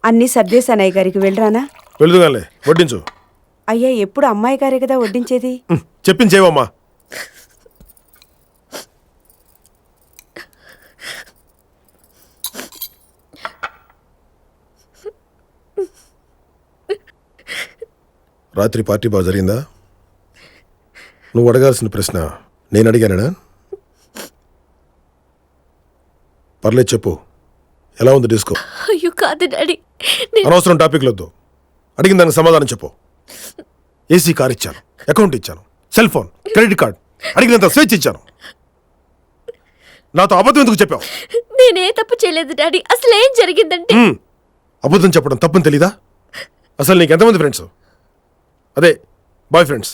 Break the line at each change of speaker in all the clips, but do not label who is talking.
అన్నీ సర్దేశాను అయ్య గారికి. వెళ్ళరానా?
వెళ్దుగానే వడ్డించు.
అయ్యా, ఎప్పుడు అమ్మాయి గారే కదా వడ్డించేది.
చెప్పించేవమ్మా. రాత్రి పార్టీ బాగా జరిగిందా? నువ్వు అడగాల్సిన ప్రశ్న నేను అడిగానా? పర్లేదు చెప్పు, ఎలా ఉంది డిస్కో?
అయ్యో కాదు డాడీ,
అనవసరం టాపిక్లు వద్దు. అడిగిన దానికి సమాధానం చెప్పు. ఏసీ కార్ ఇచ్చాను, అకౌంట్ ఇచ్చాను, సెల్ ఫోన్, క్రెడిట్ కార్డ్, అడిగినంత స్వేచ్ఛ ఇచ్చాను. నాతో అబద్ధం ఎందుకు చెప్పావు?
నేనే తప్పు చేయలేదు డాడీ. అసలు ఏం జరిగిందంటే
అబద్ధం చెప్పడం తప్పని తెలీదా? అసలు నీకు ఎంతమంది ఫ్రెండ్స్? అదే బాయ్ ఫ్రెండ్స్.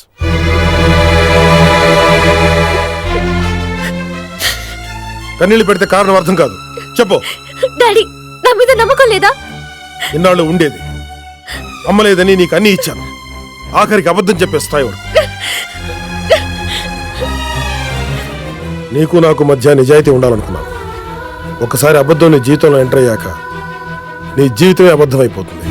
కన్నీళ్ళు పెడితే కారణం అర్థం కాదు, చెప్పు.
డాడీ, నా మీద నమ్మకం లేదా?
ఇన్నాళ్ళు ఉండేది. అమ్మలేదని నీకు అన్నీ ఇచ్చాను, ఆఖరికి అబద్ధం చెప్పే స్థాయి వరకు. నీకు నాకు మధ్య నిజాయితీ ఉండాలనుకున్నాను. ఒకసారి అబద్ధం నీ జీవితంలో ఎంటర్ అయ్యాక నీ జీవితమే అబద్ధం అయిపోతుంది.